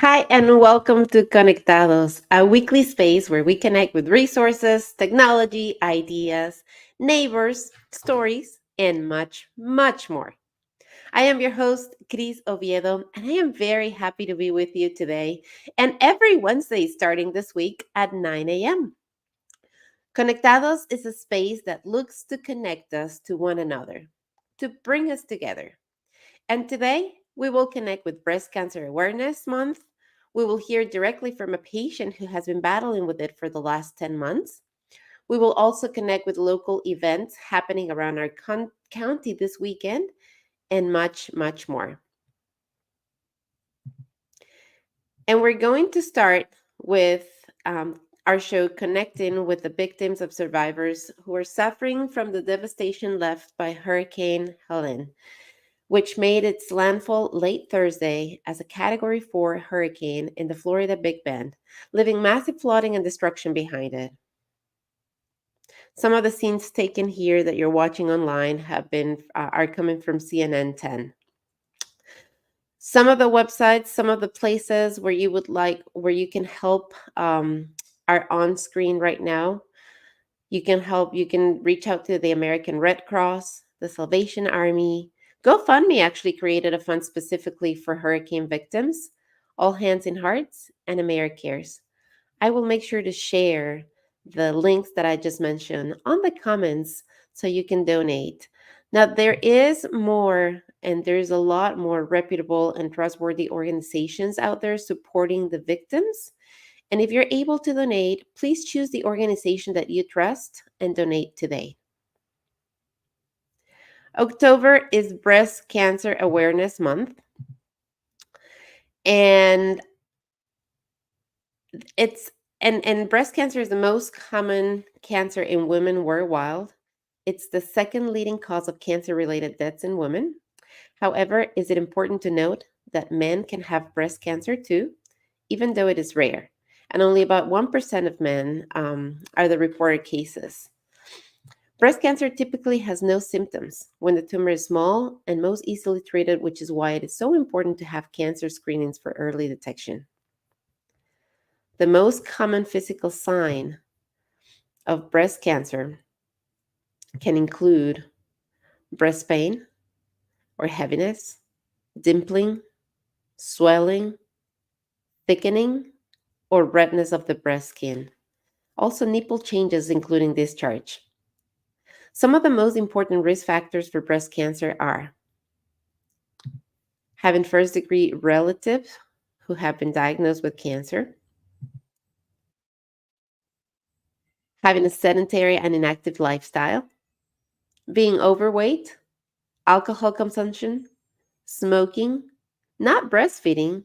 Hi, and welcome to Conectados, a weekly space where we connect with resources, technology, ideas, neighbors, stories, and much, much more. I am your host, Cris Oviedo, and I am very happy to be with you today and every Wednesday starting this week at 9 a.m. Conectados is a space that looks to connect us to one another, to bring us together. And today, we will connect with Breast Cancer Awareness Month. We will hear directly from a patient who has been battling with it for the last 10 months. We will also connect with local events happening around our county this weekend and much, much more. And we're going to start with our show connecting with the victims of survivors who are suffering from the devastation left by Hurricane Helene, which made its landfall late Thursday as a Category 4 hurricane in the Florida Big Bend, leaving massive flooding and destruction behind it. Some of the scenes taken here that you're watching online are coming from CNN 10. Some of the websites, some of the places where you can help are on screen right now. You can help. You can reach out to the American Red Cross, the Salvation Army. GoFundMe actually created a fund specifically for hurricane victims, All Hands in Hearts, and AmeriCares. I will make sure to share the links that I just mentioned on the comments so you can donate. Now, there is more, and there's a lot more reputable and trustworthy organizations out there supporting the victims. And if you're able to donate, please choose the organization that you trust and donate today. October is Breast Cancer Awareness Month. And it's and breast cancer is the most common cancer in women worldwide. It's the second leading cause of cancer-related deaths in women. However, is it important to note that men can have breast cancer too, even though it is rare, and only about 1% of men are the reported cases. Breast cancer typically has no symptoms when the tumor is small and most easily treated, which is why it is so important to have cancer screenings for early detection. The most common physical sign of breast cancer can include breast pain or heaviness, dimpling, swelling, thickening, or redness of the breast skin. Also, nipple changes, including discharge. Some of the most important risk factors for breast cancer are having first-degree relatives who have been diagnosed with cancer, having a sedentary and inactive lifestyle, being overweight, alcohol consumption, smoking, not breastfeeding,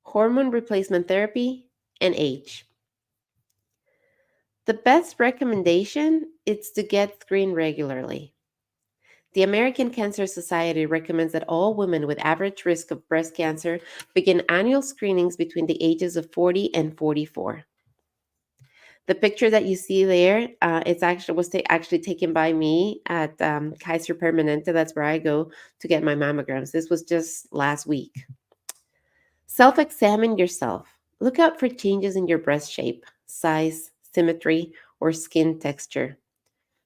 hormone replacement therapy, and age. The best recommendation is to get screened regularly. The American Cancer Society recommends that all women with average risk of breast cancer begin annual screenings between the ages of 40 and 44. The picture that you see there, actually taken by me at Kaiser Permanente. That's where I go to get my mammograms. This was just last week. Self-examine yourself. Look out for changes in your breast shape, size, symmetry, or skin texture.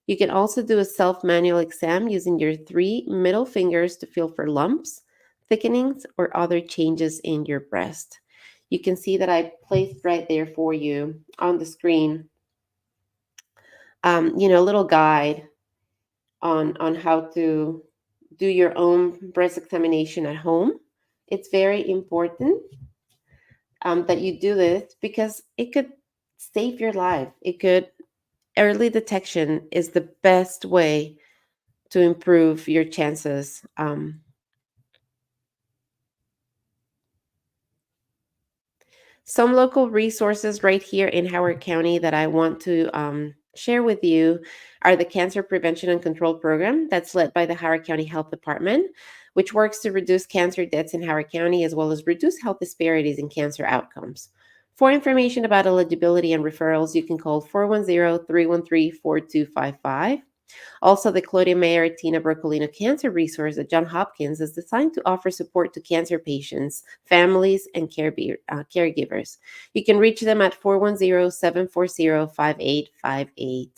You can also do a self-manual exam using your 3 middle fingers to feel for lumps, thickenings, or other changes in your breast. You can see that I placed right there for you on the screen, a little guide on how to do your own breast examination at home. It's very important. that you do this, because it could save your life. It could Early detection is the best way to improve your chances. Some local resources right here in Howard County that I want to share with you are the Cancer Prevention and Control Program that's led by the Howard County Health Department, which works to reduce cancer deaths in Howard County as well as reduce health disparities in cancer outcomes. For information about eligibility and referrals, you can call 410-313-4255. Also, the Claudia Mayer Tina Broccolino Cancer Resource at Johns Hopkins is designed to offer support to cancer patients, families, and caregivers. You can reach them at 410-740-5858.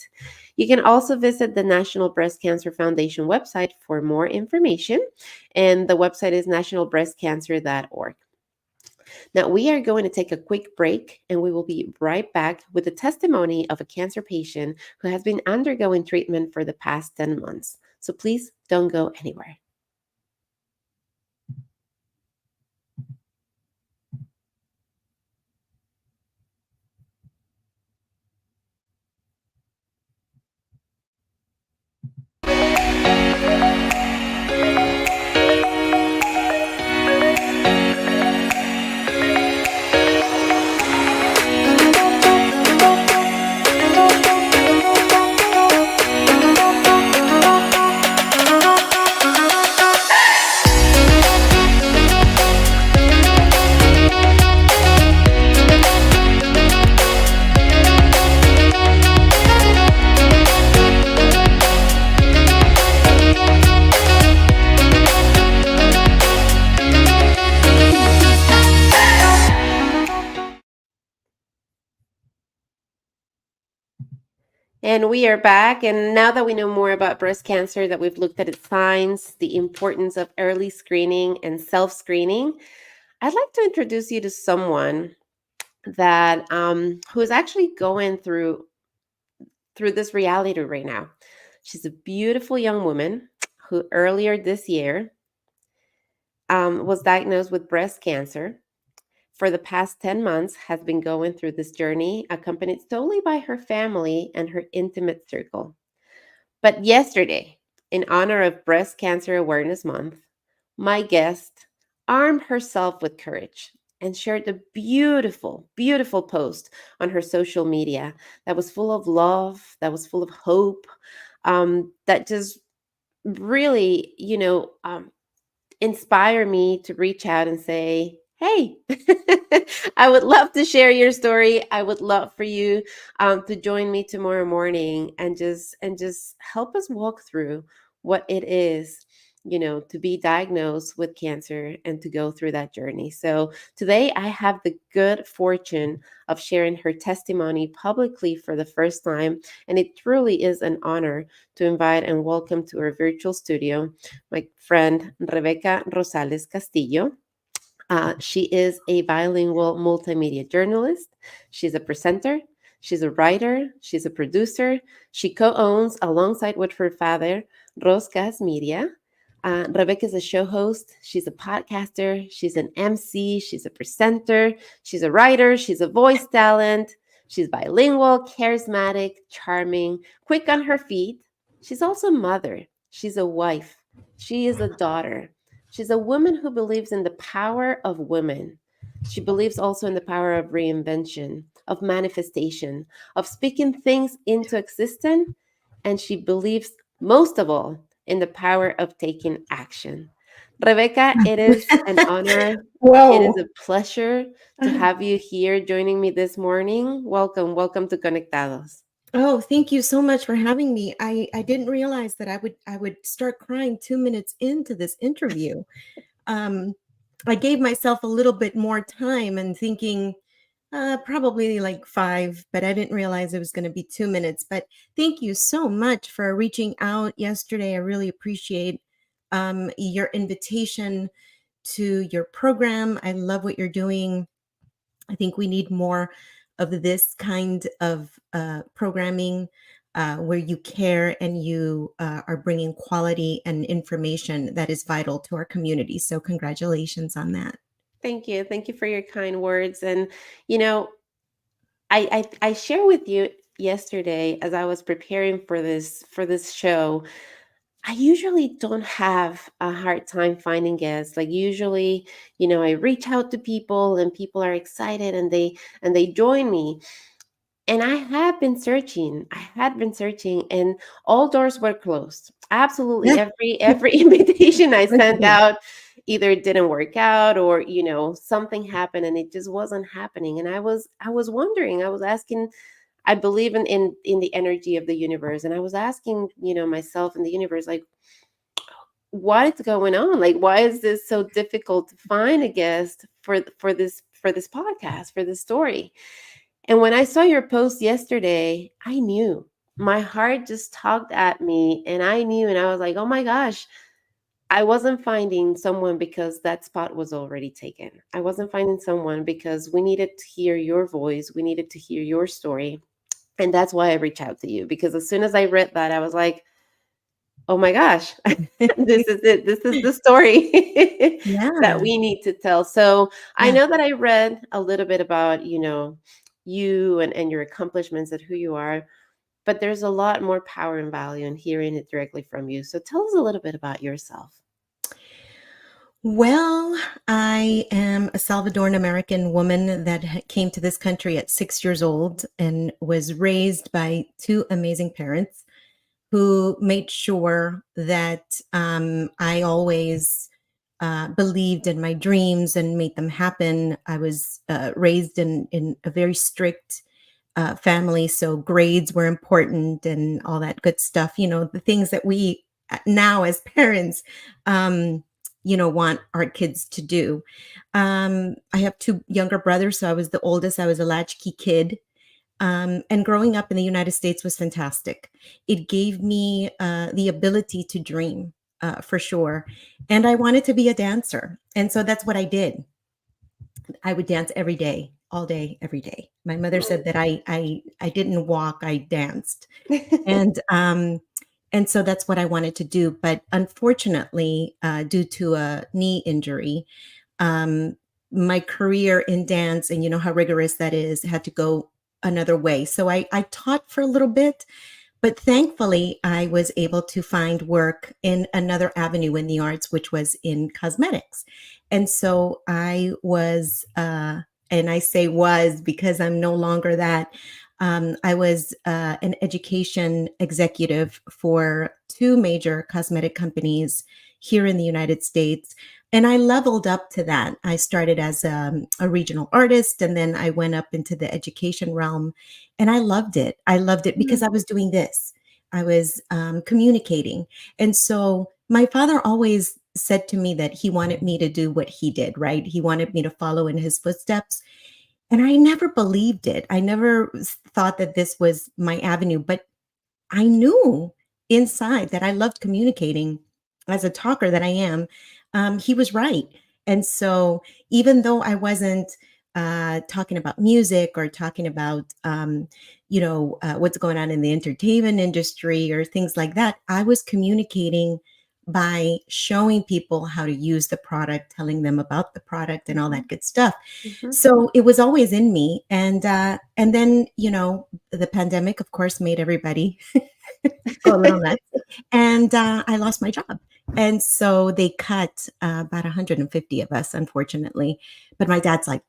You can also visit the National Breast Cancer Foundation website for more information, and the website is nationalbreastcancer.org. Now, we are going to take a quick break and we will be right back with the testimony of a cancer patient who has been undergoing treatment for the past 10 months. So please don't go anywhere. And we are back. And now that we know more about breast cancer, that we've looked at its signs, the importance of early screening and self-screening, I'd like to introduce you to someone that who is actually going through this reality right now. She's a beautiful young woman who earlier this year was diagnosed with breast cancer. For the past 10 months has been going through this journey, accompanied solely by her family and her intimate circle. But yesterday, in honor of Breast Cancer Awareness Month, my guest armed herself with courage and shared a beautiful, beautiful post on her social media that was full of love, that was full of hope, that just really, inspire me to reach out and say, hey, I would love to share your story. I would love for you to join me tomorrow morning and just help us walk through what it is, to be diagnosed with cancer and to go through that journey. So today I have the good fortune of sharing her testimony publicly for the first time. And it truly is an honor to invite and welcome to our virtual studio my friend Rebecca Rosales Castillo. She is a bilingual multimedia journalist. She's a presenter. She's a writer. She's a producer. She co-owns, alongside with her father, Roscas Media. Rebecca is a show host. She's a podcaster. She's an MC. She's a presenter. She's a writer. She's a voice talent. She's bilingual, charismatic, charming, quick on her feet. She's also a mother. She's a wife. She is a daughter. She's a woman who believes in the power of women. She believes also in the power of reinvention, of manifestation, of speaking things into existence. And she believes most of all in the power of taking action. Rebecca, it is an honor. It is Whoa. a pleasure to have you here joining me this morning. Welcome, welcome to Conectados. Oh, thank you so much for having me. I didn't realize that I would start crying 2 minutes into this interview. I gave myself a little bit more time and thinking probably like 5, but I didn't realize it was going to be 2 minutes. But thank you so much for reaching out yesterday. I really appreciate your invitation to your program. I love what you're doing. I think we need more of this kind of programming where you care and you are bringing quality and information that is vital to our community. So, congratulations on that. Thank you. Thank you for your kind words. And you know, I share with you yesterday as I was preparing for this show. I usually don't have a hard time finding guests. Like usually, I reach out to people and people are excited and they join me. And I had been searching. I had been searching and all doors were closed. Absolutely Yeah. every invitation I sent Okay. out either it didn't work out or, something happened and it just wasn't happening. And I was wondering, I was asking, I believe in the energy of the universe. And I was asking, myself and the universe, like, what is going on? Like, why is this so difficult to find a guest for this podcast, for this story? And when I saw your post yesterday, I knew. My heart just tugged at me and I knew, and I was like, oh my gosh, I wasn't finding someone because that spot was already taken. I wasn't finding someone because we needed to hear your voice. We needed to hear your story. And that's why I reached out to you because as soon as I read that, I was like, oh my gosh, this is it. This is the story that Yeah. we need to tell. So I Yeah. know that I read a little bit about, you and your accomplishments and who you are, but there's a lot more power and value in hearing it directly from you. So tell us a little bit about yourself. Well, I am a Salvadoran American woman that came to this country at 6 years old and was raised by two amazing parents who made sure that I always believed in my dreams and made them happen. I was raised in a very strict family, so grades were important and all that good stuff. The things that we now as parents, um, want our kids to do. I have two younger brothers, so I was the oldest. I was a latchkey kid. And growing up in the United States was fantastic. It gave me the ability to dream, for sure. And I wanted to be a dancer. And so that's what I did. I would dance every day, all day, every day. My mother said that I didn't walk, I danced. And and so that's what I wanted to do. But unfortunately, due to a knee injury, um, my career in dance, and you know how rigorous that is, had to go another way. So I taught for a little bit, but thankfully, I was able to find work in another avenue in the arts, which was in cosmetics. And so I was, and I say was because I'm no longer that. I was an education executive for two major cosmetic companies here in the United States. And I leveled up to that. I started as a regional artist, and then I went up into the education realm, and I loved it. I loved it because I was doing this. I was communicating. And so my father always said to me that he wanted me to do what he did, right? He wanted me to follow in his footsteps. And I never believed it. I never thought that this was my avenue, but I knew inside that I loved communicating as a talker that I am. He was right. And so even though I wasn't talking about music or talking about, what's going on in the entertainment industry or things like that, I was communicating by showing people how to use the product, telling them about the product and all Mhm, that good stuff. mhm. So it was always in me. And then, the pandemic, of course, made everybody go a little nuts. And I lost my job. And so they cut about 150 of us, unfortunately. But my dad's like,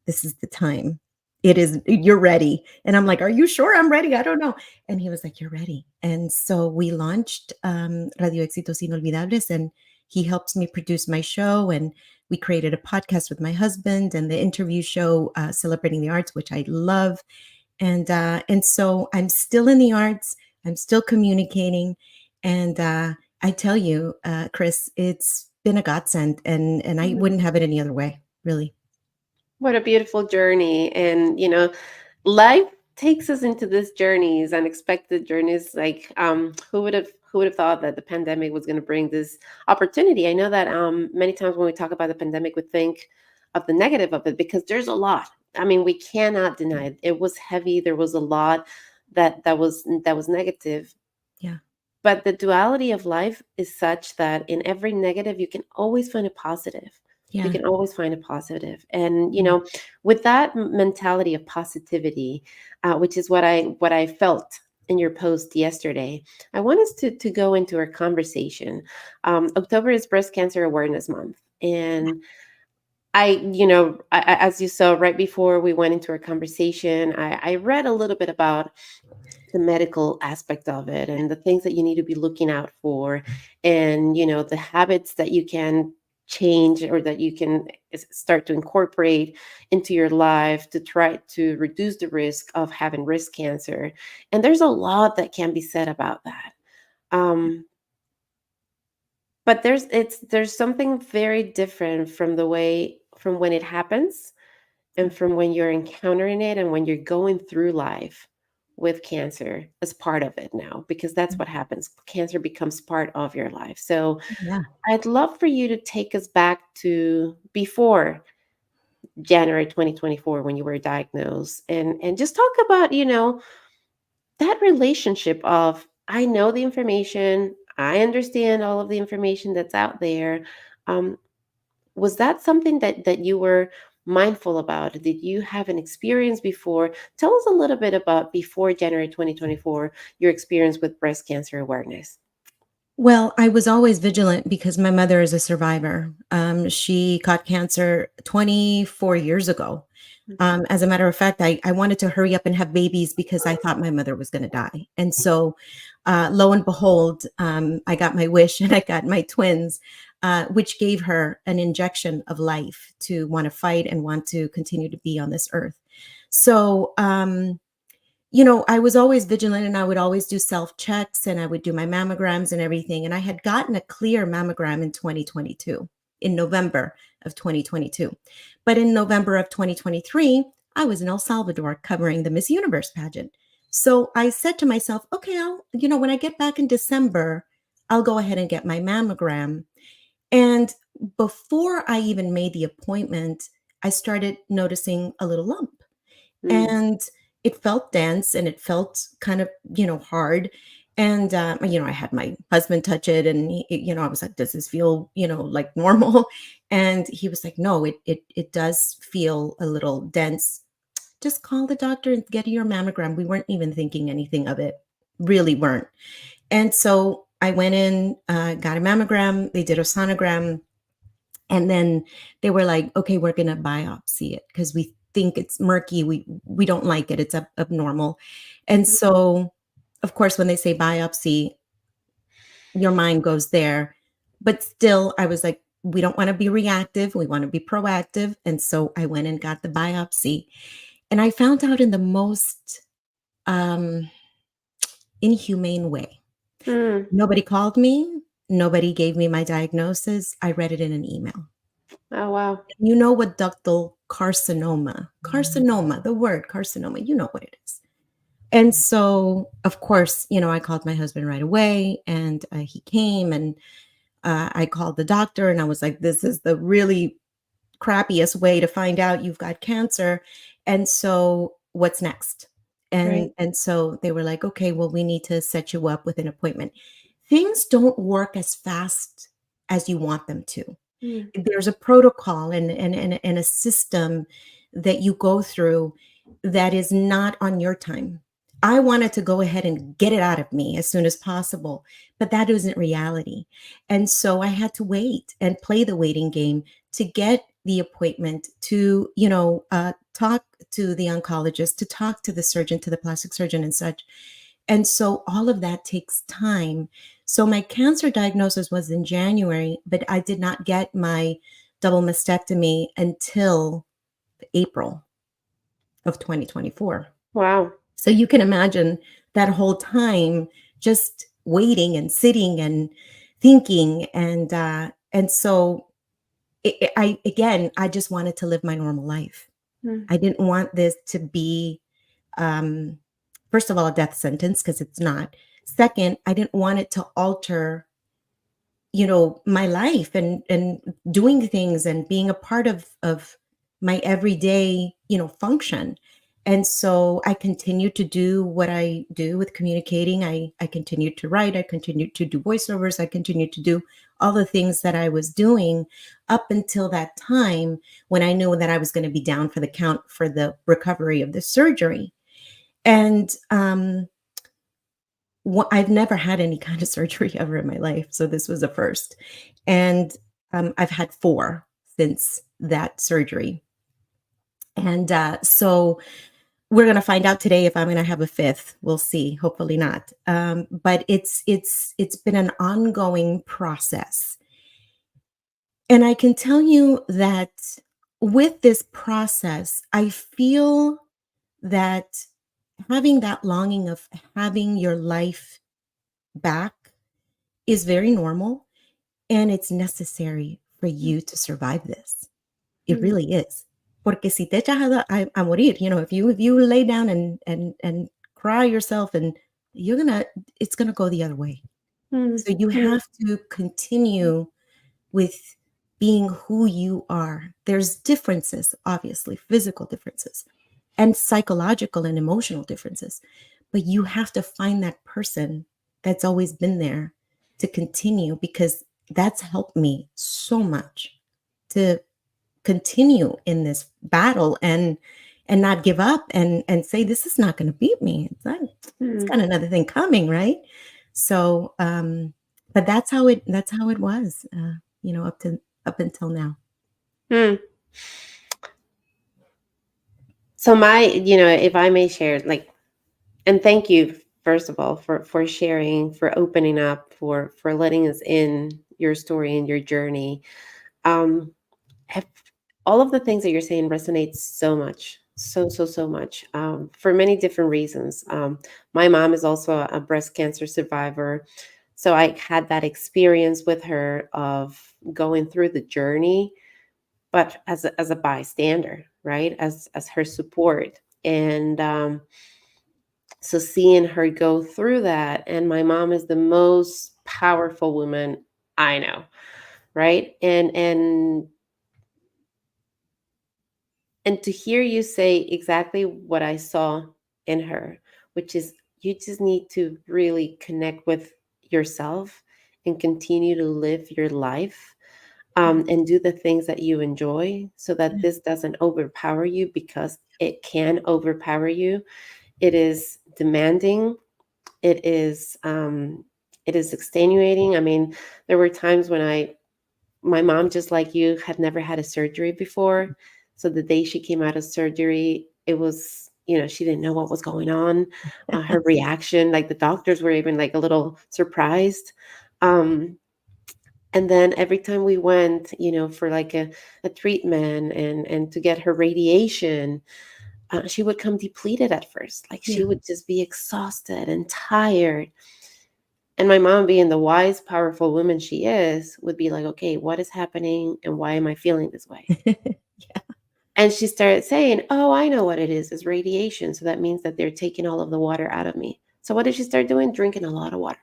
this is the time. It is, you're ready. And I'm like, are you sure I'm ready? I don't know. And he was like, you're ready. And so we launched Radio Éxitos Inolvidables, and he helps me produce my show. And we created a podcast with my husband and the interview show, Celebrating the Arts, which I love. And so I'm still in the arts. I'm still communicating, and I tell you, Chris, it's been a godsend, and I wouldn't have it any other way, really. What a beautiful journey. And, life takes us into these journeys, unexpected journeys. Like, who would have thought that the pandemic was going to bring this opportunity? I know that many times when we talk about the pandemic, we think of the negative of it because there's a lot. I mean, we cannot deny it. It was heavy. There was a lot that was negative. Yeah, But the duality of life is such that in every negative, you can always find a positive. You Yeah. can always find a positive. And Yeah. with that mentality of positivity, which is what I felt in your post yesterday, I want us to go into our conversation. October is Breast Cancer Awareness Month, and as you saw right before we went into our conversation, I read a little bit about the medical aspect of it and the things that you need to be looking out for, and the habits that you can change or that you can start to incorporate into your life to try to reduce the risk of having breast cancer. And there's a lot that can be said about that. Um, but there's something very different from when it happens and from when you're encountering it and when you're going through life with cancer as part of it now, because that's what happens. Cancer becomes part of your life. So Yeah. I'd love for you to take us back to before January 2024 when you were diagnosed, and just talk about, that relationship of, I know the information, I understand all of the information that's out there. Um, was that something that you were mindful about? Did you have an experience before? Tell us a little bit about before January 2024, your experience with breast cancer awareness. Well, I was always vigilant because my mother is a survivor. She caught cancer 24 years ago. Mhm. As a matter of fact, I wanted to hurry up and have babies because I thought my mother was going to die. And so, lo and behold, I got my wish and I got my twins, which gave her an injection of life to want to fight and want to continue to be on this earth. So, I was always vigilant and I would always do self checks and I would do my mammograms and everything. And I had gotten a clear mammogram in 2022, in November of 2022. But in November of 2023, I was in El Salvador covering the Miss Universe pageant. So I said to myself, okay, when I get back in December, I'll go ahead and get my mammogram. And before I even made the appointment, I started noticing a little lump Mm, and it felt dense and it felt kind of hard. And I had my husband touch it and I was like, does this feel like normal? And he was like, no, it does feel a little dense. Just call the doctor and get your mammogram. We weren't even thinking anything of it, really weren't. And so I went in, got a mammogram, they did a sonogram, and then they were like, okay, we're going to biopsy it because we think it's murky. We don't like it. It's abnormal. And so, of course, when they say biopsy, your mind goes there. But still, I was like, we don't want to be reactive. We want to be proactive. And so I went and got the biopsy. And I found out in the most um, inhumane way. mm. Nobody called me. Nobody gave me my diagnosis. I read it in an email. Oh, wow. You know what ductal carcinoma, the word carcinoma, you know what it is. And so, of course, I called my husband right away and he came and I called the doctor and I was like, this is the really crappiest way to find out you've got cancer. And so, what's next? Right. And so they were like, okay, well, we need to set you up with an appointment. Things don't work as fast as you want them to. Mm, There's a protocol and a system that you go through that is not on your time. I wanted to go ahead and get it out of me as soon as possible, but that isn't reality. And so I had to wait and play the waiting game to get the appointment to, talk to the oncologist, to talk to the surgeon, to the plastic surgeon and such. And so all of that takes time. So my cancer diagnosis was in January, but I did not get my double mastectomy until April of 2024. wow. So you can imagine that whole time just waiting and sitting and thinking and so I again I just wanted to live my normal life. Mm, I didn't want this to be um first of all a death sentence because it's not. Second, I didn't want it to alter my life and doing things and being a part of my everyday function. And so I continued to do what I do with communicating. I continued to write, I continued to do voiceovers, I continued to do all the things that I was doing. up until that time when I knew that I was going to be down for the count for the recovery of the surgery. And I've never had any kind of surgery ever in my life. So this was a first. And I've had four since that surgery. And so we're going to find out today if I'm going to have a fifth. We'll see. Hopefully not. But it's been an ongoing process. And I can tell you that with this process, I feel that having that longing of having your life back is very normal and it's necessary for you to survive this. It Mm, really is. Porque si te echas a morir, if you lay down and cry yourself and you're gonna it's gonna go the other way. mm, So you mm, have to continue with being who you are. There's differences, obviously, physical differences and psychological and emotional differences, but you have to find that person that's always been there to continue because that's helped me so much to continue in this battle and not give up and say this is not going to beat me. It's mm, got another thing coming, right? So but that's how it was up until now. mm. So if I may share, like, and thank you first of all for sharing, for opening up, for letting us in your story and your journey. Um, have, all of the things that you're saying resonates so much, so much, for many different reasons. My mom is also a breast cancer survivor, so I had that experience with her of going through the journey, but as a bystander, right? As her support. And so seeing her go through that, and my mom is the most powerful woman I know, right? And to hear you say exactly what I saw in her, which is you just need to really connect with yourself and continue to live your life, Yeah, and do the things that you enjoy so that yeah. this doesn't overpower you, because it can overpower you. It is demanding. It is extenuating. I mean, there were times when my mom, just like you, had never had a surgery before. So the day she came out of surgery, it was, she didn't know what was going on. Her reaction, like the doctors were even like a little surprised. Um, and then every time we went, for like a treatment and to get her radiation, she would come depleted at first. Like she Yeah. would just be exhausted and tired. And my mom, being the wise, powerful woman she is, would be like, okay, what is happening and why am I feeling this way? And she started saying, oh, I know what it is radiation. So that means that they're taking all of the water out of me. So what did she start doing? Drinking a lot of water.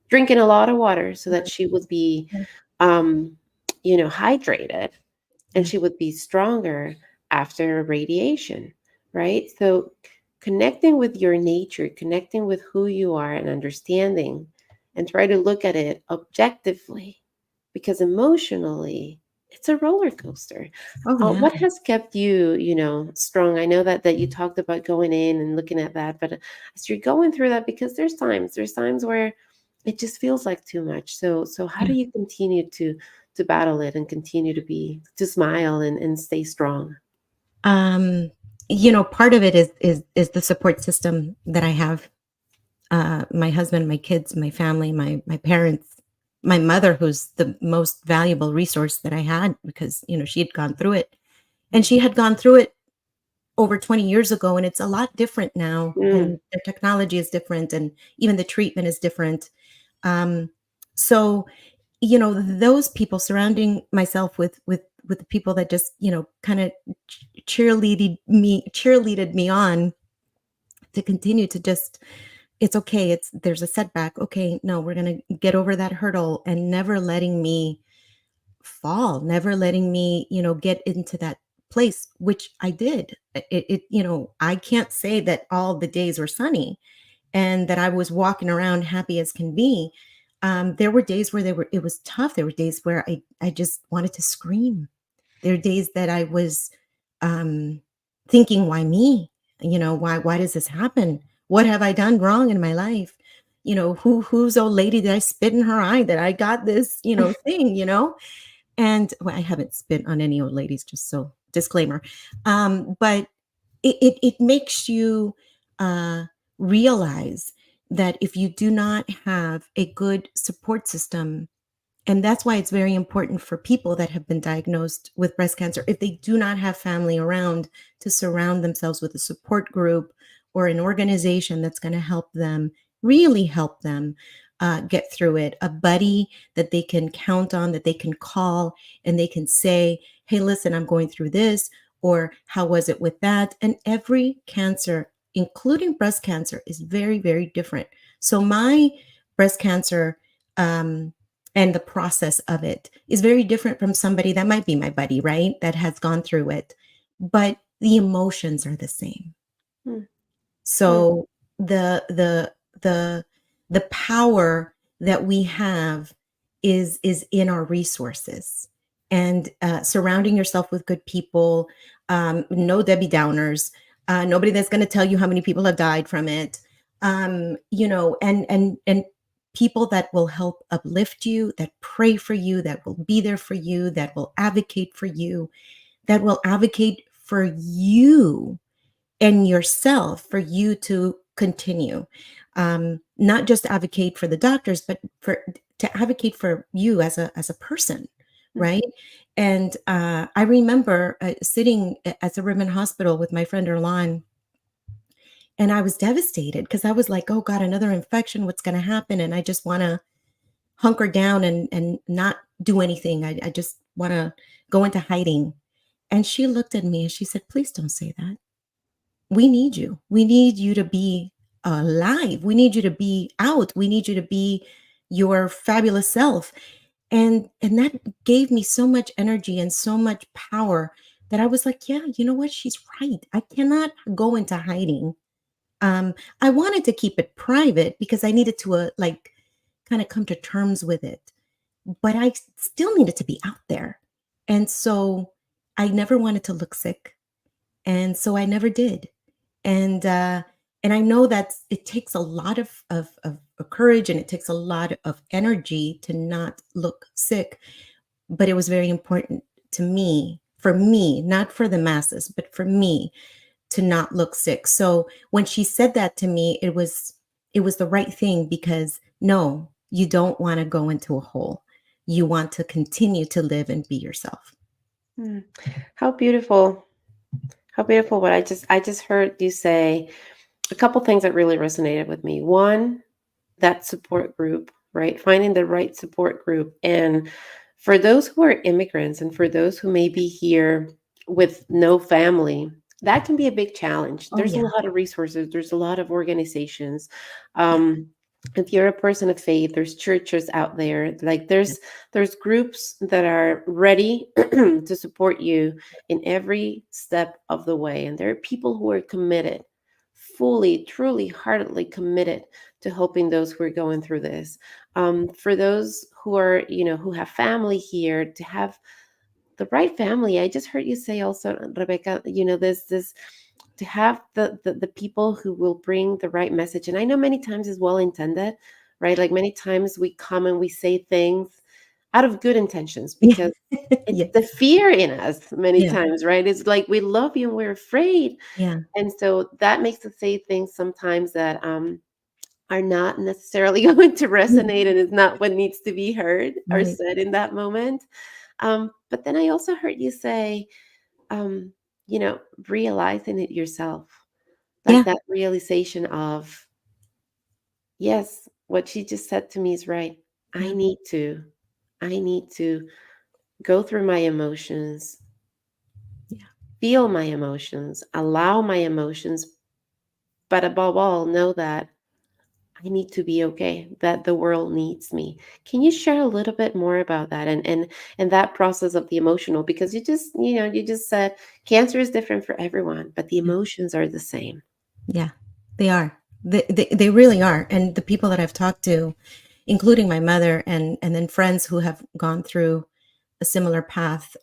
Drinking a lot of water so that Right. she would be, Yeah. um, hydrated, and Yeah. she would be stronger after radiation, right? So connecting with your nature, connecting with who you are and understanding, and try to look at it objectively, because emotionally it's a roller coaster. Oh yeah. What has kept you, strong? I know that you talked about going in and looking at that, but as you're going through that, because there's times where it just feels like too much. So how Yeah. do you continue to battle it and continue to smile and stay strong? Um, part of it is the support system that I have. My husband, my kids, my family, my parents, my mother, who's the most valuable resource that I had because she had gone through it, and she had gone through it over 20 years ago, and it's a lot different now, Mm, and the technology is different, and even the treatment is different. Um, so those people surrounding myself with the people that just kind of cheerleaded me on to continue to just it's okay, there's a setback, okay, no, we're going to get over that hurdle, and never letting me fall, never letting me get into that place, which I did. I can't say that all the days were sunny and that I was walking around happy as can be. There were days where it was tough. There were days where I just wanted to scream. There are days that I was um, thinking, why me? Why does this happen? What have I done wrong in my life? Whose old lady did I spit in her eye that I got this, thing? And well, I haven't spit on any old ladies, just so disclaimer. But it makes you uh, realize that if you do not have a good support system, and that's why it's very important for people that have been diagnosed with breast cancer, if they do not have family around, to surround themselves with a support group or an organization that's going to help them, really help them get through it. A buddy that they can count on, that they can call, and they can say, hey, listen, I'm going through this, or how was it with that? And every cancer, including breast cancer, is very, very different. So my breast cancer, and the process of it is very different from somebody that might be my buddy, right? That has gone through it. But the emotions are the same. Mm, mm, So the the power that we have is in our resources, and surrounding yourself with good people, no Debbie Downers, nobody that's going to tell you how many people have died from it, and people that will help uplift you, that pray for you, that will be there for you, that will advocate for you, that will advocate for you and yourself, for you to continue, not just advocate for the doctors, but to advocate for you as a person, mm. right? And I remember sitting at the Ribbon Hospital with my friend Erlan, and I was devastated because I was like, oh God, another infection, what's going to happen? And I just want to hunker down and not do anything. I just want to go into hiding. And she looked at me and she said, please don't say that. We need you. We need you to be alive. We need you to be out. We need you to be your fabulous self. And that gave me so much energy and so much power that I was like, yeah, you know what? She's right. I cannot go into hiding. I wanted to keep it private because I needed to like kind of come to terms with it, but I still needed to be out there. And so I never wanted to look sick. And so I never did. And I know that it takes a lot of courage, and it takes a lot of energy to not look sick, but it was very important to me, for me, not for the masses, but for me, to not look sick. So when she said that to me, it was the right thing, because no, you don't want to go into a hole. You want to continue to live and be yourself. Mm. How beautiful. How beautiful. What I just heard you say a couple things that really resonated with me. One, that support group, right? Finding the right support group. And for those who are immigrants and for those who may be here with no family, that can be a big challenge. Oh There's a yeah. lot of resources, there's a lot of organizations. Yeah. If you're a person of faith, there's churches out there. Like there's groups that are ready to support you in every step of the way. And there are people who are committed, fully, truly, heartedly committed to helping those who are going through this. For those who are, who have family here, to have the right family. I just heard you say also, Rebecca, this to have the people who will bring the right message. And I know many times is well intended, right? Like many times we come and we say things out of good intentions Yeah. because it's Yeah. the fear in us many Yeah. times, right? It's like we love you and we're afraid. Yeah. And so that makes us say things sometimes that are not necessarily going to resonate and is not what needs to be heard or Right. said in that moment. But then I also heard you say, um, you know, realizing it yourself, like Yeah. that realization of, yes, what she just said to me is right. I Yeah. need to, I need to go through my emotions, Yeah. feel my emotions, allow my emotions, but above all, know that I need to be okay, that the world needs me. Can you share a little bit more about that and that process of the emotional? Because you just said cancer is different for everyone, but the Yeah. emotions are the same. Yeah. They are. They really are. And the people that I've talked to, including my mother, and then friends who have gone through a similar path,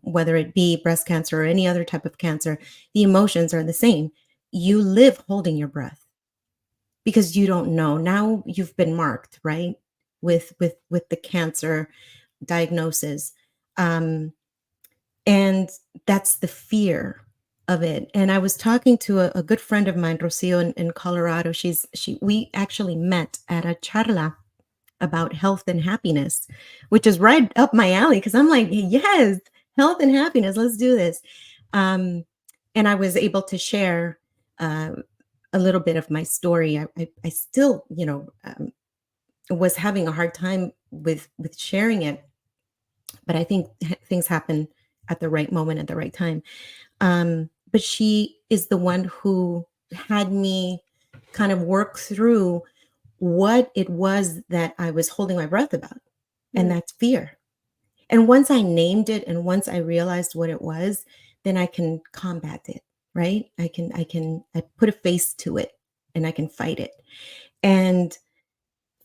whether it be breast cancer or any other type of cancer. The emotions are the same. You live holding your breath because you don't know. Now you've been marked, right? With the cancer diagnosis. And that's the fear of it. And I was talking to a good friend of mine, Rocio, in Colorado. We actually met at a charla about health and happiness, which is right up my alley because I'm like, yes, health and happiness, let's do this. And I was able to share uh, a little bit of my story. I still, was having a hard time with sharing it, but I think things happen at the right moment at the right time. But she is the one who had me kind of work through what it was that I was holding my breath about, and Mm. that's fear. And once I named it and once I realized what it was, then I can combat it, right? I put a face to it and I can fight it. And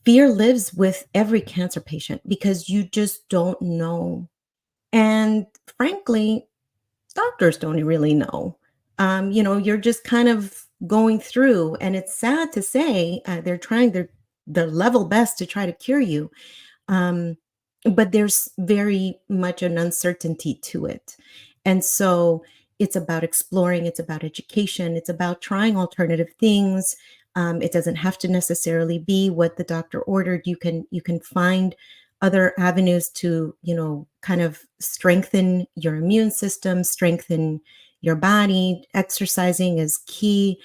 fear lives with every cancer patient because you just don't know. And frankly, doctors don't really know. You're just kind of going through, and it's sad to say they're trying their level best to try to cure you. Um, but there's very much an uncertainty to it. And so it's about exploring, it's about education, it's about trying alternative things. It doesn't have to necessarily be what the doctor ordered. You can find other avenues to, kind of strengthen your immune system, strengthen your body. Exercising is key.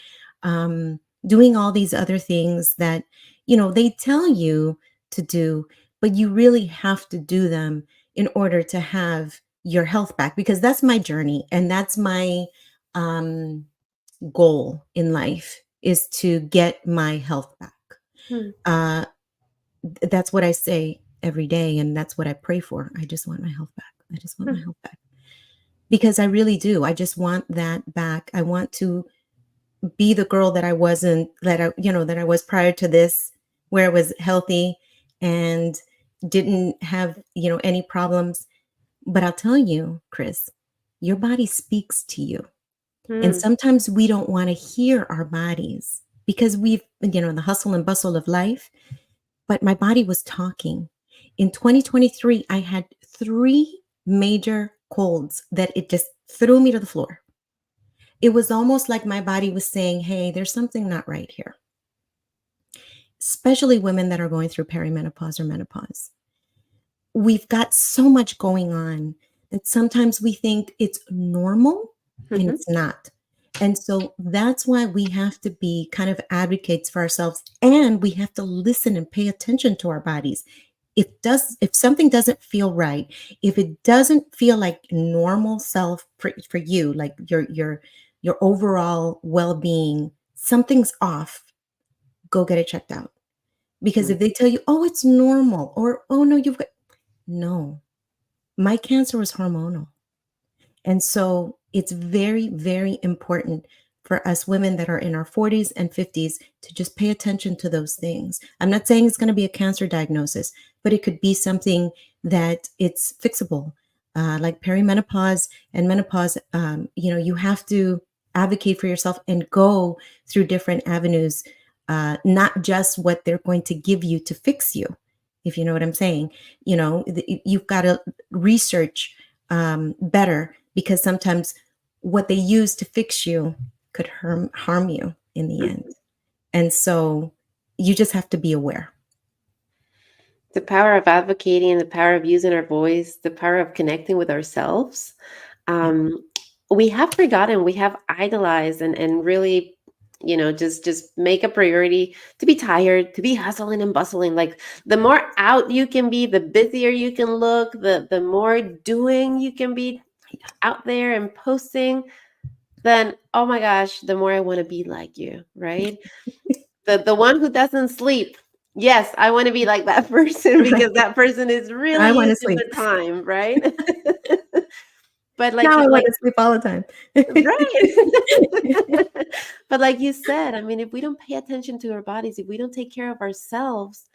Doing all these other things that, they tell you to do, but you really have to do them in order to have your health back, because that's my journey and that's my um, goal in life, is to get my health back. Mm. uh, that's what I say every day, and that's what I pray for. I just want my health back. I just want my Mm. health back, because I really do. I just want that back. I want to be the girl that I wasn't, that I was prior to this, where I was healthy and didn't have, any problems. But I'll tell you, Chris, your body speaks to you. And Mm. sometimes we don't want to hear our bodies because we've, in the hustle and bustle of life. But my body was talking. In 2023, I had 3 major colds that it just threw me to the floor. It was almost like my body was saying, hey, there's something not right here, especially women that are going through perimenopause or menopause. We've got so much going on that sometimes we think it's normal and Mhm. it's not. And so that's why we have to be kind of advocates for ourselves, and we have to listen and pay attention to our bodies. If something doesn't feel right, if it doesn't feel like normal self for you, like your overall well-being, something's off, go get it checked out. Because Mm. if they tell you, oh, it's normal, or oh no, you've got, no, my cancer was hormonal. And so it's very, very important for us women that are in our 40s and 50s to just pay attention to those things. I'm not saying it's going to be a cancer diagnosis, but it could be something that it's fixable, like perimenopause and menopause. You have to advocate for yourself and go through different avenues, not just what they're going to give you to fix you, if you know what I'm saying. You've got to research better, because sometimes what they use to fix you could harm you in the end. Mhm. And so you just have to be aware. The power of advocating, the power of using our voice, the power of connecting with ourselves. Yeah. Um, we have forgotten, we have idolized and really, just make a priority to be tired, to be hustling and bustling. Like the more out you can be, the busier you can look, the more doing you can be out there and posting, then oh my gosh, the more I want to be like you, right? The one who doesn't sleep. Yes, I want to be like that person because Right. that person is really I want to using sleep. the time, right? But like Now I want like to sleep all the time. right. But like you said, I mean, if we don't pay attention to our bodies, if we don't take care of ourselves,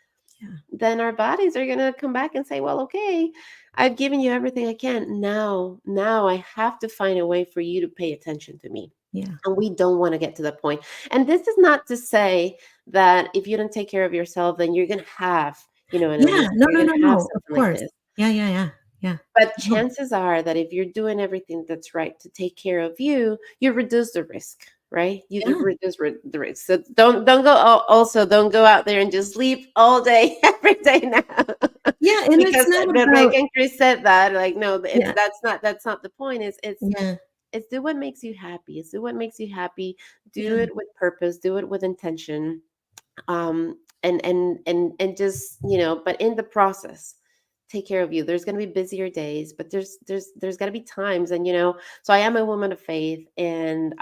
Yeah. then our bodies are going to come back and say, well, okay, I've given you everything I can. Now I have to find a way for you to pay attention to me. Yeah. And we don't want to get to that point. And this is not to say that if you don't take care of yourself, then you're going to have, an Yeah. illness, No, you're no, going no, to have no. Of something like course. this. Yeah, yeah, yeah. Yeah. But No. chances are that if you're doing everything that's right to take care of you, you reduce the risk, right? You Yeah. reduce the risk. So don't go. Also, don't go out there and just sleep all day every day now, Yeah, and it's because not Rebecca about and Chris said that. Like, no, it's yeah, that's not the point. yeah, It's do what makes you happy. It's do what makes you happy. Do yeah, it with purpose. Do it with intention. And just but in the process, take care of you. There's going to be busier days, but there's got to be times. And so I am a woman of faith. And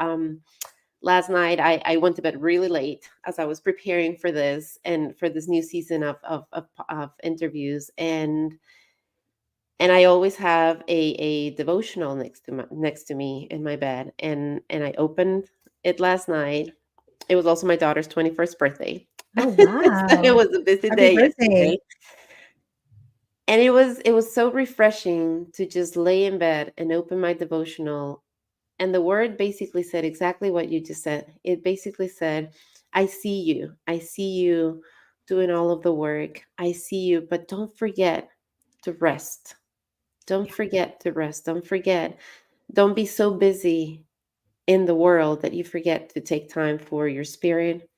last night I went to bed really late as I was preparing for this and for this new season of interviews. And I always have a devotional next to me in my bed. And I opened it last night. It was also my daughter's 21st birthday. oh, So it wow. was a busy Happy day birthday. yesterday. And it was so refreshing to just lay in bed and open my devotional. And the word basically said exactly what you just said. It basically said, I see you. I see you doing all of the work. I see you, but don't forget to rest. Don't Yeah, forget to rest. Don't forget. Don't be so busy in the world that you forget to take time for your spirit,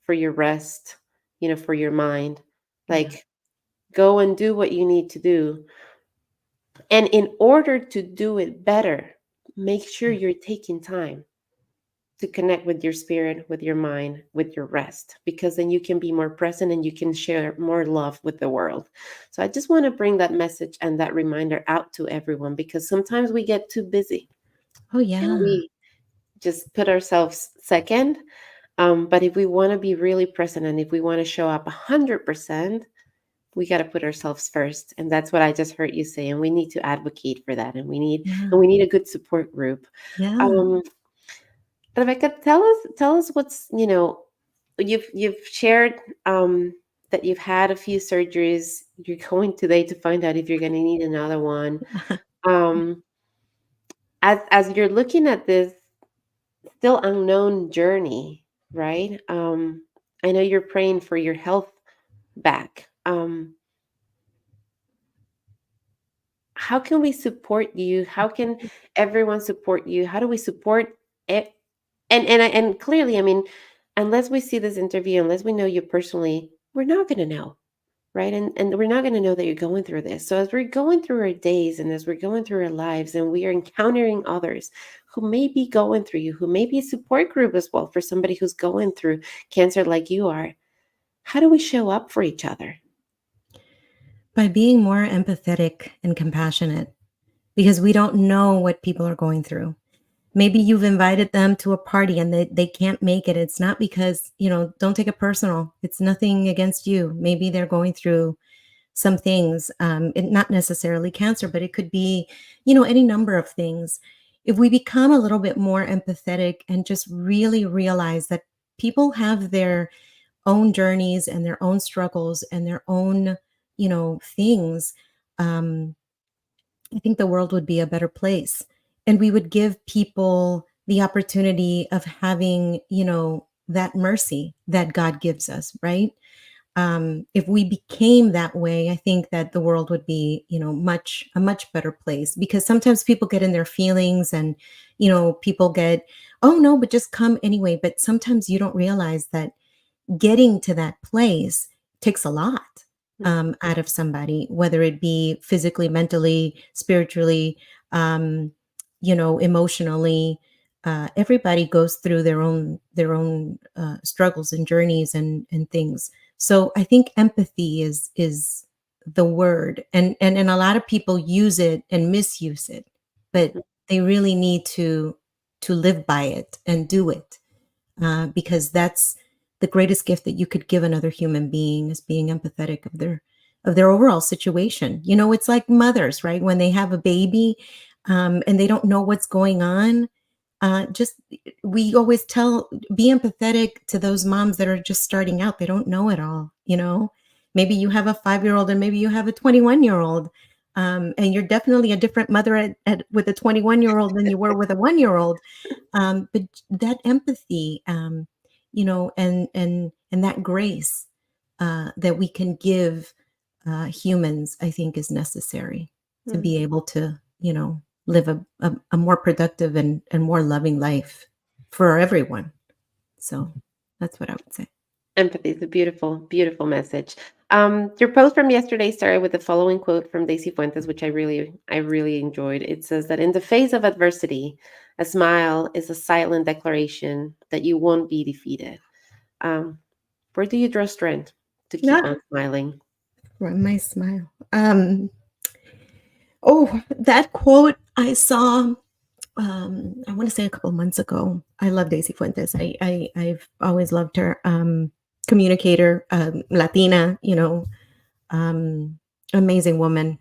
for your rest, for your mind. yeah, Like, go and do what you need to do. And in order to do it better, make sure yeah, you're taking time to connect with your spirit, with your mind, with your rest, because then you can be more present and you can share more love with the world. So I just want to bring that message and that reminder out to everyone, because sometimes we get too busy oh, and yeah, we just put ourselves second. But if we want to be really present and if we want to show up 100%, we got to put ourselves first. And that's what I just heard you say. And we need to advocate for that. And we need yeah, and we need a good support group. yeah. Um, Rebecca, tell us what's you've shared that you've had a few surgeries. You're going today to find out if you're going to need another one. Um, as you're looking at this still unknown journey, right? I know you're praying for your health back. How can we support you? How can everyone support you? How do we support it? And clearly, I mean, unless we see this interview, unless we know you personally, we're not going to know, right? And we're not going to know that you're going through this. So as we're going through our days and as we're going through our lives and we are encountering others who may be going through you, who may be a support group as well for somebody who's going through cancer like you are, how do we show up for each other? By being more empathetic and compassionate, because we don't know what people are going through. Maybe you've invited them to a party and they can't make it. It's not because, don't take it personal. It's nothing against you. Maybe they're going through some things, not necessarily cancer, but it could be, any number of things. If we become a little bit more empathetic and just really realize that people have their own journeys and their own struggles and their own, things, um, I think the world would be a better place. And we would give people the opportunity of having, that mercy that God gives us, right? If we became that way, I think that the world would be, a much better place, because sometimes people get in their feelings and, people get, oh no, but just come anyway. But sometimes you don't realize that getting to that place takes a lot Mm, out of somebody, whether it be physically, mentally, spiritually, um, emotionally. Everybody goes through their own struggles and journeys and things. So I think empathy is the word, and a lot of people use it and misuse it, but mm, they really need to live by it and do it, because that's the greatest gift that you could give another human being, is being empathetic of their overall situation. It's like mothers, right? When they have a baby, and they don't know what's going on. Just we always tell, be empathetic to those moms that are just starting out. They don't know it all. Maybe you have a 5-year-old and maybe you have a 21-year-old. And you're definitely a different mother with a 21-year-old than you were with a 1-year-old. But that empathy, and that grace that we can give humans, I think, is necessary to Mm. be able to, live a more productive and more loving life for everyone. So that's what I would say. Empathy is a beautiful, beautiful message. Your post from yesterday started with the following quote from Daisy Fuentes, which I really enjoyed. It says that in the face of adversity, a smile is a silent declaration that you won't be defeated. Um, where do you draw strength to keep on Ah, smiling? my smile. Oh, that quote I saw, I want to say a couple months ago. I love Daisy Fuentes. I've always loved her. Communicator, Latina, um, amazing woman.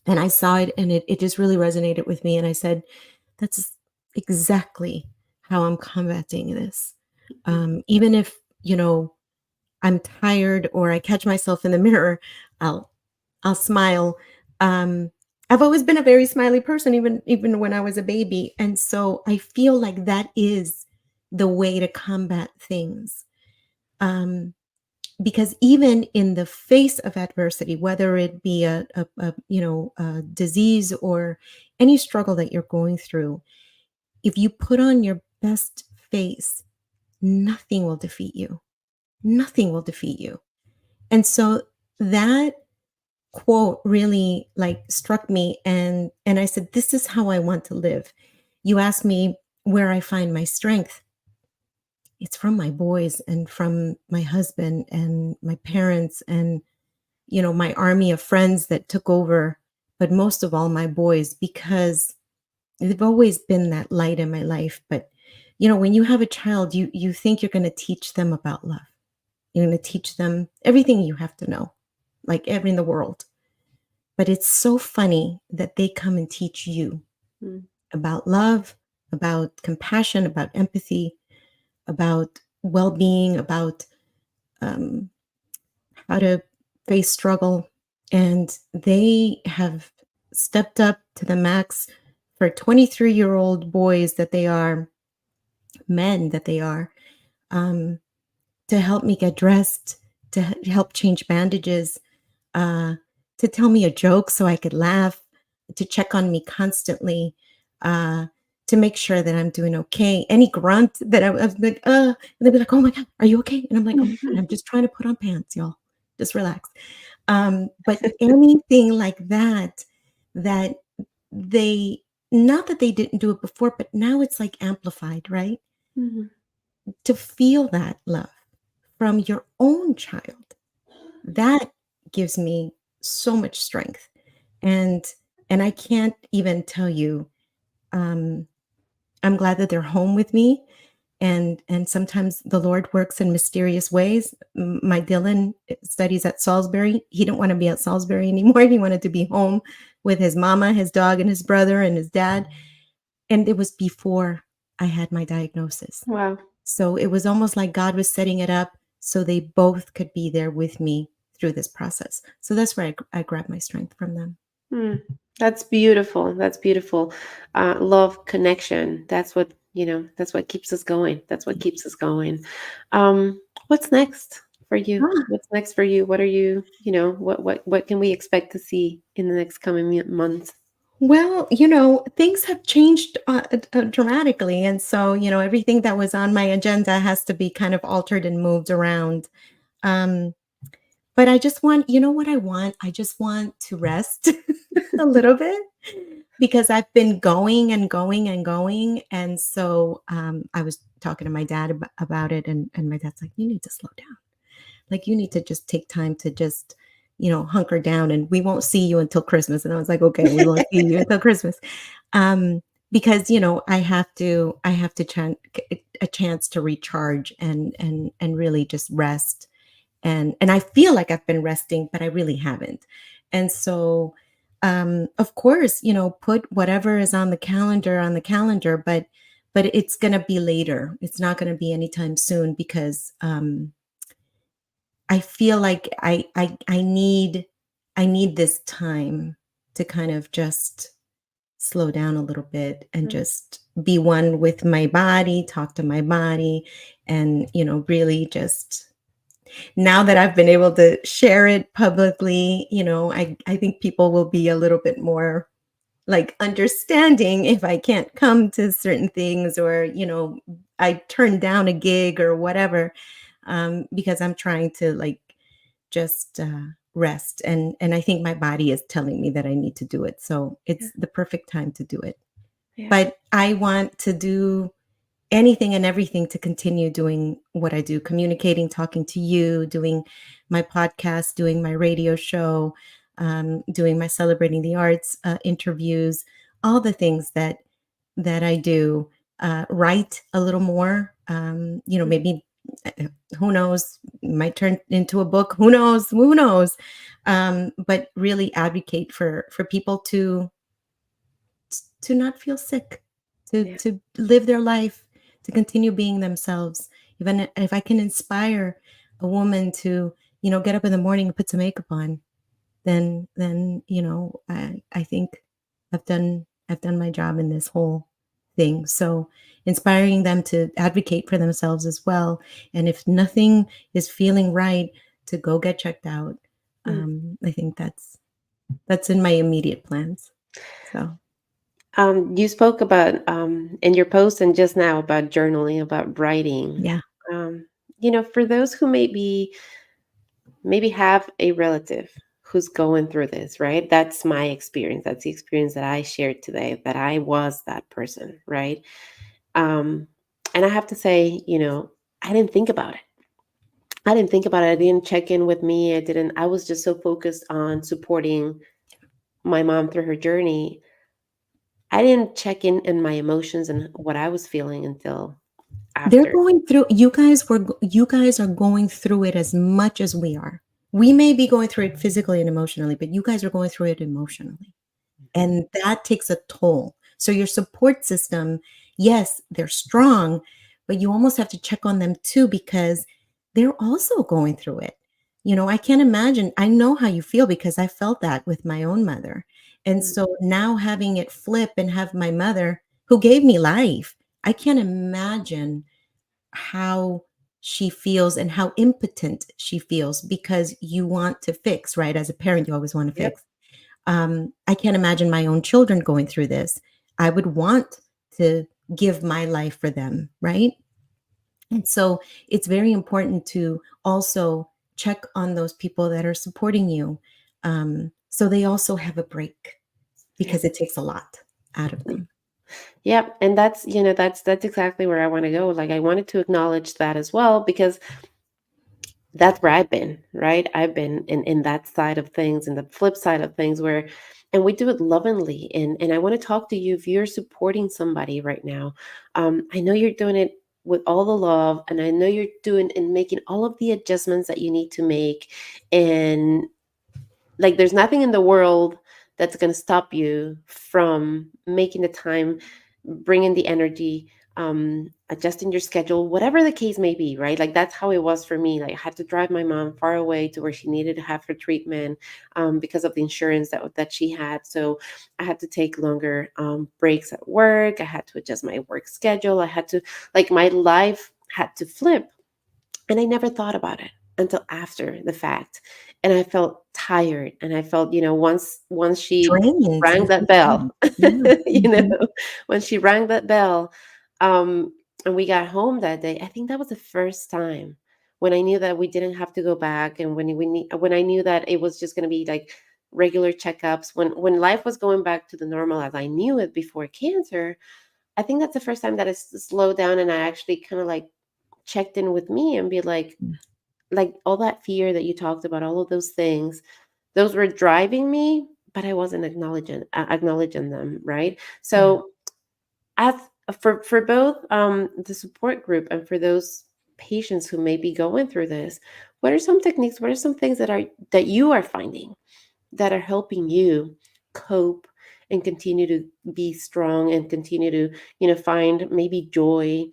And I saw it and it just really resonated with me. And I said, that's exactly how I'm combating this. Even if, I'm tired or I catch myself in the mirror, I'll I'll smile. Um, I've always been a very smiley person, even when I was a baby, and so I feel like that is the way to combat things. Um, because even in the face of adversity, whether it be a disease or any struggle that you're going through, if you put on your best face, nothing will defeat you. Nothing will defeat you. And so that quote really like struck me, and I said, this is how I want to live. You asked me where I find my strength. It's from my boys and from my husband and my parents and my army of friends that took over, but most of all my boys, because they've always been that light in my life. But when you have a child, you think you're going to teach them about love. You're going to teach them everything you have to know, like every in the world. But it's so funny that they come and teach you Mm. about love, about compassion, about empathy, about well-being, about um, how to face struggle. And they have stepped up to the max for 23-year-old boys that they are, men that they are, um, to help me get dressed, to help change bandages, uh, to tell me a joke so I could laugh, to check on me constantly, uh, to make sure that I'm doing okay. Any grunt that I was like, and they'd be like, "Oh my god, are you okay?" And I'm like, "Oh my god, I'm just trying to put on pants, y'all. Just relax." But anything like that, that they, not that they didn't do it before, but now it's like amplified, right? Mhm. To feel that love from your own child, that gives me so much strength. And and I can't even tell you, um I'm glad that they're home with me, and sometimes the Lord works in mysterious ways. My Dylan studies at Salisbury. He didn't want to be at Salisbury anymore. He wanted to be home with his mama, his dog, and his brother and his dad. And it was before I had my diagnosis. Wow. So it was almost like God was setting it up so they both could be there with me through this process. So that's where I grab my strength from them. Mm. That's beautiful. That's beautiful. Love, connection. That's what keeps us going. That's what keeps us going. What's next for you? Ah, What's next for you? What are what can we expect to see in the next coming months? well, things have changed dramatically. And so, everything that was on my agenda has to be kind of altered and moved around. Um, but I just want, you know what I want? I just want to rest a little bit because I've been going and going and going. And so I was talking to my dad about it, and my dad's like, you need to slow down. Like, you need to just take time to just, hunker down, and we won't see you until Christmas. And I was like, okay, we won't see you until Christmas. Um, because, I have to a chance to recharge and really just rest. And I feel like I've been resting, but I really haven't. And so, of course, put whatever is on the calendar, but it's going to be later. It's not going to be anytime soon because, I feel like I need this time to kind of just slow down a little bit and Mm, just be one with my body, talk to my body, and, really just now that I've been able to share it publicly, I think people will be a little bit more like understanding if I can't come to certain things, or, I turn down a gig or whatever, because I'm trying to like just rest, and I think my body is telling me that I need to do it. So yeah, it's the perfect time to do it. yeah, But I want to do anything and everything to continue doing what I do, communicating, talking to you, doing my podcast, doing my radio show, doing my celebrating the arts interviews, all the things that I do. Write a little more. mm, Maybe who knows, might turn into a book. Who knows? Who knows? But really advocate for people to not feel sick, to yeah, live their life, to continue being themselves. Even if I can inspire a woman to, get up in the morning and put some makeup on, then I think I've done my job in this whole thing. So inspiring them to advocate for themselves as well. And if nothing is feeling right, to go get checked out. mm. I think that's in my immediate plans. So You spoke about in your post and just now about journaling, about writing. yeah. Um, for those who maybe have a relative who's going through this, right? That's my experience. That's the experience that I shared today, that I was that person, right? Um, and I have to say, I didn't think about it. I didn't think about it. I didn't check in with me. I was just so focused on supporting my mom through her journey. I didn't check in my emotions and what I was feeling until They're after. going through you guys are going through it as much as we are. We may be going through it physically and emotionally, but you guys are going through it emotionally. Mhm. And that takes a toll. So your support system, yes, they're strong, but you almost have to check on them too, because they're also going through it. I can't imagine. I know how you feel because I felt that with my own mother. And Mm, so now having it flip and have my mother who gave me life, I can't imagine how she feels and how impotent she feels, because you want to fix, right? As a parent, you always want to yep. fix. I can't imagine my own children going through this. I would want to give my life for them, right? And so it's very important to also check on those people that are supporting you, so they also have a break, Yeah. because it takes a lot out of them. Yep. And that's exactly where I want to go. Like I wanted to acknowledge that as well because that's where I've been, right? I've been in that side of things, and the flip side of things where, and we do it lovingly. And I want to talk to you if you're supporting somebody right now. I know you're doing it with all the love, and I know you're doing and making all of the adjustments that you need to make. And like there's nothing in the world that's going to stop you from making the time, bringing the energy, adjusting your schedule, whatever the case may be, right? Like that's how it was for me. Like I had to drive my mom far away to where she needed to have her treatment, because of the insurance that she had. So I had to take longer breaks at work. I had to adjust my work schedule. I had to, like, my life had to flip, and I never thought about it until after the fact. And I felt tired, and I felt, once she Drained. rang You that feel drained. bell, Yeah. you know, Mhm. when she rang that bell, and we got home that day, I think that was the first time when I knew that we didn't have to go back, and when I knew that it was just going to be like regular checkups, when life was going back to the normal as I knew it before cancer. I think that's the first time that it's slowed down, and I actually kind of like checked in with me and be like all that fear that you talked about, all of those things, those were driving me, but I wasn't acknowledging them, right? Yeah. So as for both the support group and for those patients who may be going through this, what are some techniques? What are some things that you are finding that are helping you cope and continue to be strong and continue to find maybe joy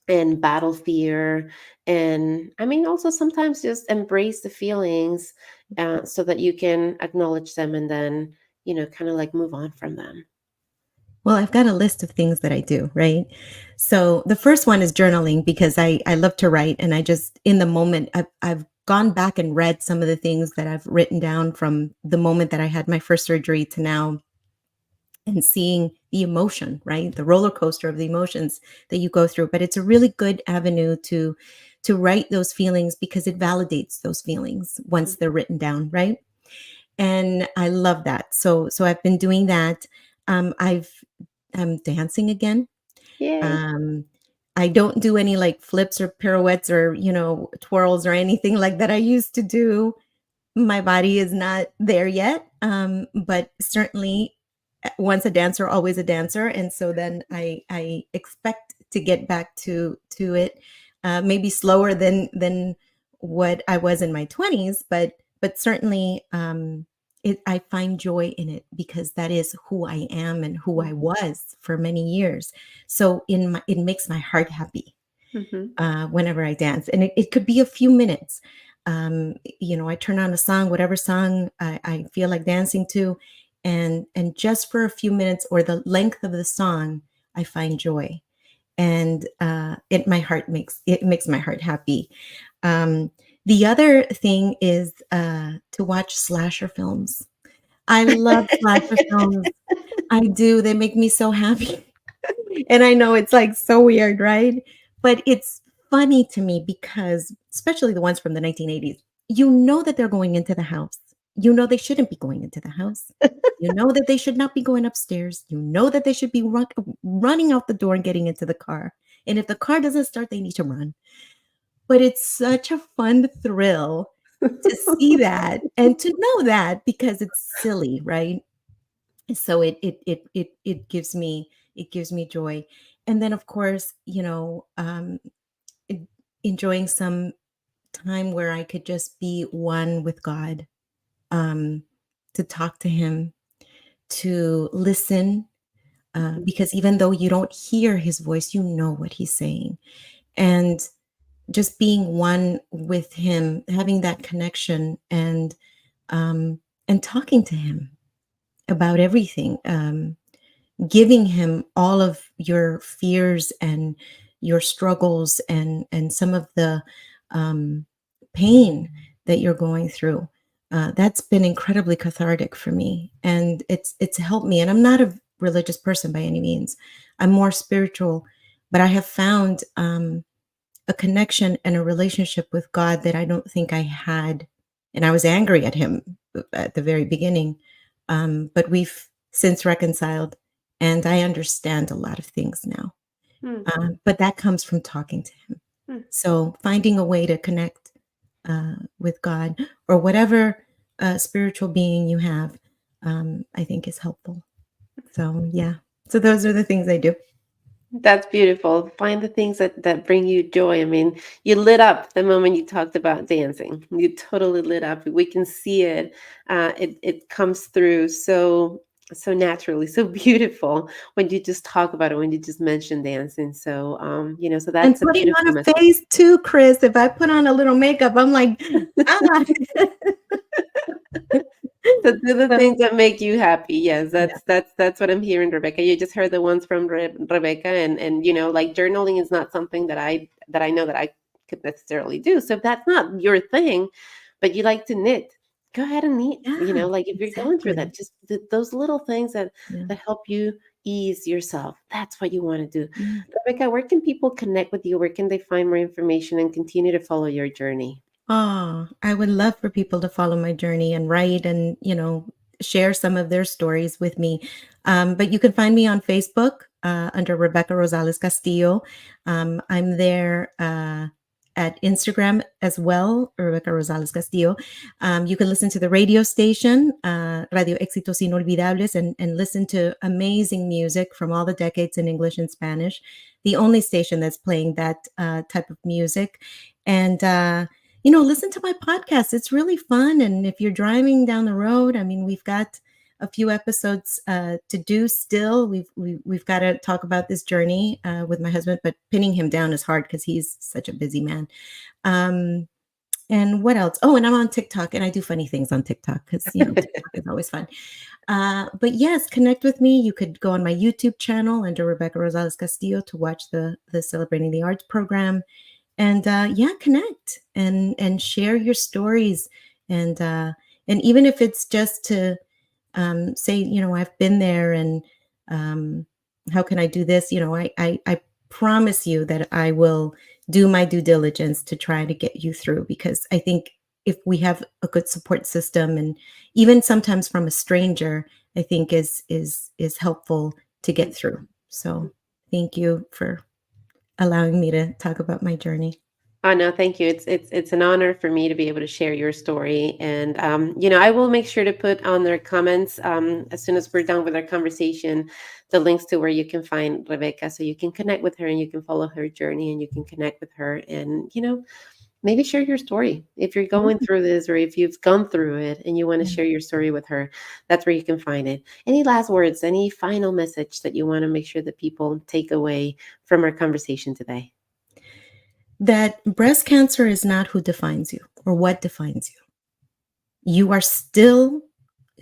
and battle fear. And I mean, also sometimes just embrace the feelings, so that you can acknowledge them and then, kind of like move on from them. Well, I've got a list of things that I do, right? So the first one is journaling because I love to write, and I just in the moment I've gone back and read some of the things that I've written down from the moment that I had my first surgery to now, and seeing the emotion, right? The roller coaster of the emotions that you go through. But it's a really good avenue to write those feelings because it validates those feelings once they're written down, right? And I love that. So I've been doing that. I'm dancing again. Yay. Um, I don't do any like flips or pirouettes or twirls or anything like that I used to do. My body is not there yet, but certainly once a dancer, always a dancer, and so then I expect to get back to it, maybe slower than what I was in my 20s, but certainly I find joy in it because that is who I am and who I was for many years. So it makes my heart happy Mm-hmm. whenever I dance. And it could be a few minutes. I turn on a song, whatever song I feel like dancing to, and just for a few minutes or the length of the song, I find joy, and it makes my heart happy. Um, the other thing is to watch slasher films. I love slasher films. I do. They make me so happy. And I know it's like so weird, right? But it's funny to me because, especially the ones from the 1980s, you know that they're going into the house. You know they shouldn't be going into the house. You know that they should not be going upstairs. You know that they should be running out the door and getting into the car. And if the car doesn't start, they need to run. But it's such a fun thrill to see that and to know that because it's silly, right? So it gives me joy. And then of course, en- enjoying some time where I could just be one with God, um to talk to him, to listen, because even though you don't hear his voice, you know what he's saying. And just being one with him, having that connection, um and talking to him about everything, giving him all of your fears and your struggles and some of the um, pain that you're going through. That's been incredibly cathartic for me, and it's helped me. And I'm not a religious person by any means. I'm more spiritual, but I have found a connection and a relationship with God that I don't think I had. And I was angry at him at the very beginning. But we've since reconciled, and I understand a lot of things now. But that comes from talking to him. So finding a way to connect with God or whatever spiritual being you have, I think is helpful. So, yeah. So those are the things I do. That's beautiful. Find the things that bring you joy. I mean, you lit up the moment you talked about dancing. You totally lit up. We can see it. It comes through so naturally, so beautiful when you just talk about it, when you just mention dancing. So so And that's a putting on beautiful a message. face too, Chris. If I put on a little makeup, I'm like, ah. So do the So, things that make you happy. Yes, yeah. that's what I'm hearing, Rebecca. You just heard the ones from Rebecca, and like journaling is not something that I know that I could necessarily do. So if that's not your thing, but you like to knit, go ahead and knit. Yeah, Like if you're going through exactly. that, just those little things that Yeah, that help you ease yourself. That's what you want to do. yeah. Rebecca, where can people connect with you? Where can they find more information and continue to follow your journey? Oh, I would love for people to follow my journey and write and, share some of their stories with me. But you can find me on Facebook under Rebecca Rosales Castillo. I'm there at Instagram as well, Rebecca Rosales Castillo. You can listen to the radio station, Radio Éxitos Inolvidables, and listen to amazing music from all the decades in English and Spanish. The only station that's playing that type of music. And, listen to my podcast. It's really fun. And if you're driving down the road, I mean, we've got a few episodes to do still. We've got to talk about this journey with my husband, but pinning him down is hard because he's such a busy man. Um, and what else? Oh, and I'm on TikTok, and I do funny things on TikTok because TikTok is always fun. But yes, connect with me. You could go on my YouTube channel under Rebecca Rosales Castillo to watch the Celebrating the Arts program, and yeah, connect and share your stories, and even if it's just to say, I've been there, and um, how can I do this? I promise you that I will do my due diligence to try to get you through, because I think if we have a good support system, and even sometimes from a stranger, I think is helpful to get through. So thank you for allowing me to talk about my journey. Oh no, thank you. It's an honor for me to be able to share your story, and I will make sure to put on their comments as soon as we're done with our conversation, the links to where you can find Rebecca, so you can connect with her and you can follow her journey and you can connect with her, and maybe share your story if you're Yeah, going through this or if you've gone through it and you want to yeah. share your story with her. That's where you can find it. Any last words? Any final message that you want to make sure that people take away from our conversation today? That breast cancer is not who defines you or what defines you. You are still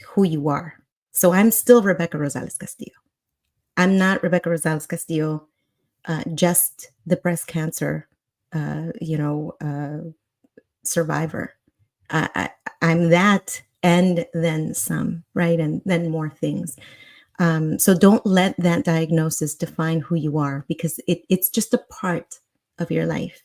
who you are. So I'm still Rebecca Rosales Castillo. I'm not Rebecca Rosales Castillo, just the breast cancer, survivor. I, I'm that and then some, right? And then more things. So don't let that diagnosis define who you are, because it's just a part of your life.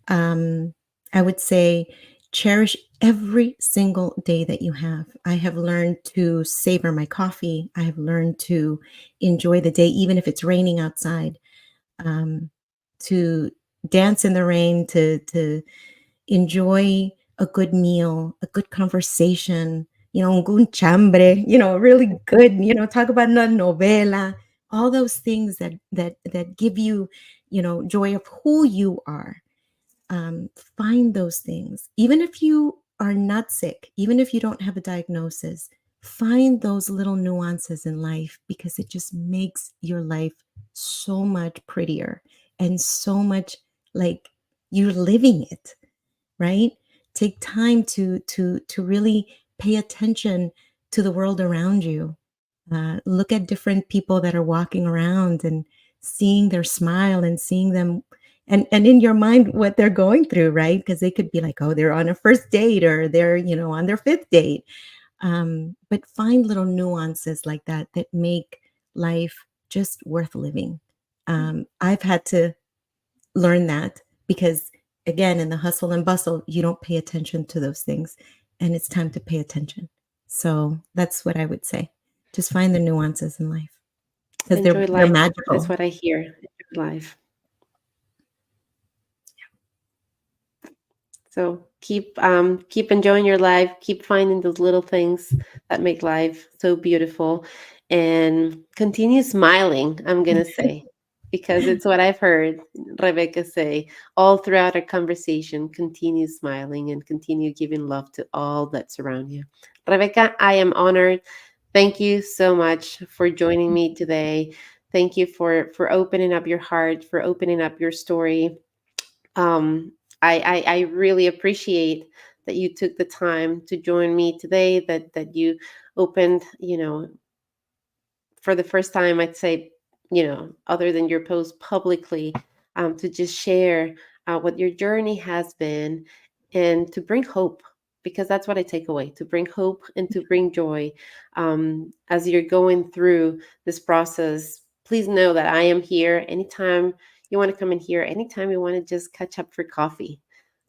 um, I would say cherish every single day that you have. I have learned to savor my coffee. I have learned to enjoy the day, even if it's raining outside, um, to dance in the rain, to enjoy a good meal, a good conversation, un good chambre, really good, talk about a novela, all those things that give you, joy of who you are. Find those things. Even if you are not sick, even if you don't have a diagnosis, find those little nuances in life, because it just makes your life so much prettier and so much like you're living it, right? Take time to really pay attention to the world around you. Look at different people that are walking around and seeing their smile and seeing them, and in your mind what they're going through, right? Because they could be like, oh, they're on a first date, or they're on their fifth date. But find little nuances like that that make life just worth living. I've had to learn that, because again, in the hustle and bustle, you don't pay attention to those things, and it's time to pay attention. So that's what I would say. Just find the nuances in life, because they're Enjoy they're life is magical. what I hear. Enjoy life. So keep enjoying your life, keep finding those little things that make life so beautiful, and continue smiling, I'm gonna say, because it's what I've heard Rebecca say all throughout our conversation. Continue smiling and continue giving love to all that surround you. Rebecca, I am honored. Thank you so much for joining me today. Thank you for opening up your heart, for opening up your story. um, I really appreciate that you took the time to join me today. That you opened, for the first time, I'd say, other than your post publicly, to just share what your journey has been and to bring hope, because that's what I take away, to bring hope and to bring joy as you're going through this process. Please know that I am here anytime you want to come in here, anytime you want to just catch up for coffee.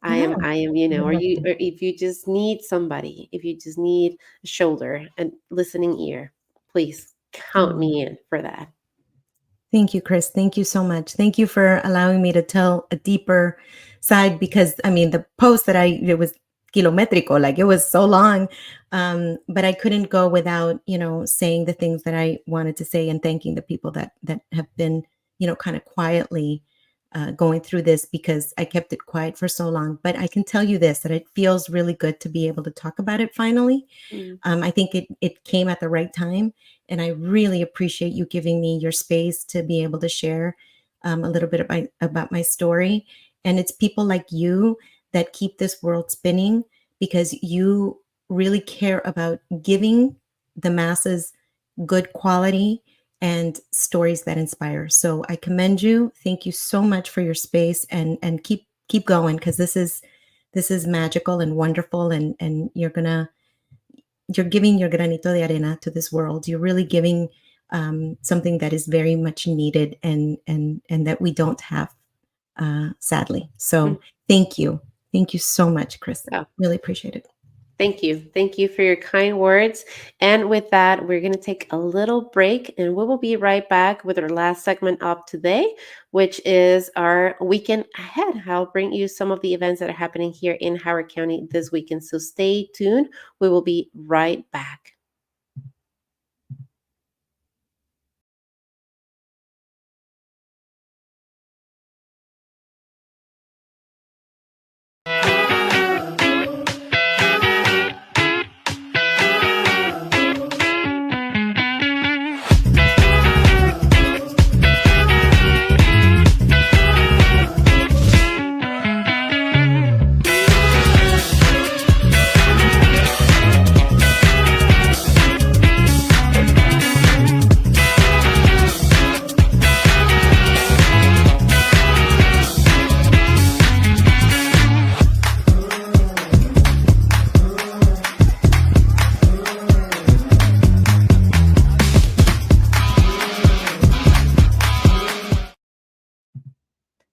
Yeah, I am, I would love to. or if you just need somebody, if you just need a shoulder and listening ear, please count Oh, me in for that. thank you, Chris. Thank you so much. Thank you for allowing me to tell a deeper side, because I mean, the post that it was kilometrico, like it was so long. But I couldn't go without, saying the things that I wanted to say, and thanking the people that have been, kind of quietly going through this because I kept it quiet for so long. But I can tell you this, that it feels really good to be able to talk about it finally. Mm. I think it came at the right time, and I really appreciate you giving me your space to be able to share a little bit about my story. And it's people like you that keep this world spinning, because you really care about giving the masses good quality and stories that inspire. So I commend you. Thank you so much for your space, and keep going, because this is magical and wonderful, and you're giving your granito de arena to this world. You're really giving something that is very much needed, and that we don't have, sadly. Mm. So thank you so much, Chris. Oh, Really appreciate it. thank you. Thank you for your kind words. And with that, we're going to take a little break and we will be right back with our last segment of today, which is our weekend ahead. I'll bring you some of the events that are happening here in Howard County this weekend. So stay tuned. We will be right back.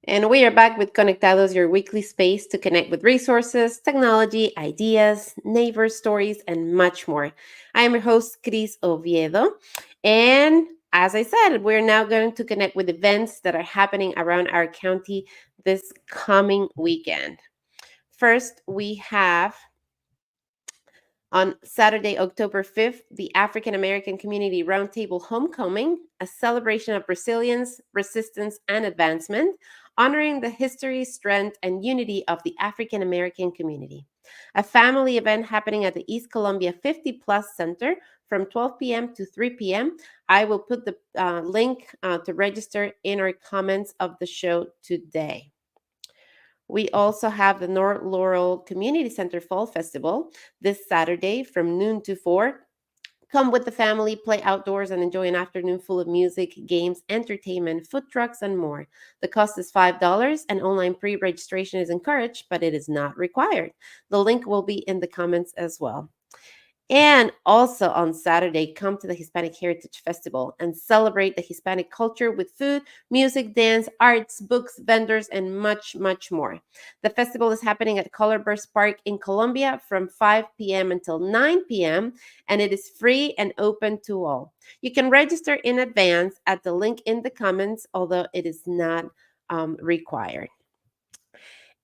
And we are back with Conectados, your weekly space to connect with resources, technology, ideas, neighbor stories, and much more. I am your host, Cris Oviedo. And as I said, we're now going to connect with events that are happening around our county this coming weekend. First, we have on Saturday, October 5th, the African American Community Roundtable Homecoming, a celebration of resilience, resistance, and advancement, honoring the history, strength, and unity of the African American community. A family event happening at the East Columbia 50 Plus Center from 12 p.m. to 3 p.m. I will put the link to register in our comments of the show today. We also have the North Laurel Community Center Fall Festival this Saturday from noon to 4. Come with the family, play outdoors, and enjoy an afternoon full of music, games, entertainment, food trucks, and more. The cost is $5, and online pre registration is encouraged, but it is not required. The link will be in the comments as well. And also on Saturday, come to the Hispanic Heritage Festival and celebrate the Hispanic culture with food, music, dance, arts, books, vendors, and much, much more. The festival is happening at Colorburst Park in Columbia from 5 p.m. until 9 p.m., and it is free and open to all. You can register in advance at the link in the comments, although it is not required.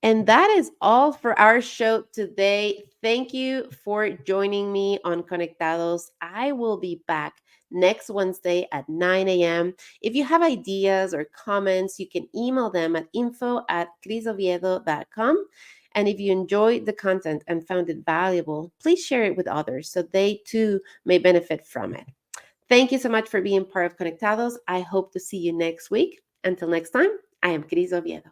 And that is all for our show today. Thank you for joining me on Conectados. I will be back next Wednesday at 9 a.m. If you have ideas or comments, you can email them at info@crisoviedo.com. And if you enjoyed the content and found it valuable, please share it with others so they too may benefit from it. Thank you so much for being part of Conectados. I hope to see you next week. Until next time, I am Cris Oviedo.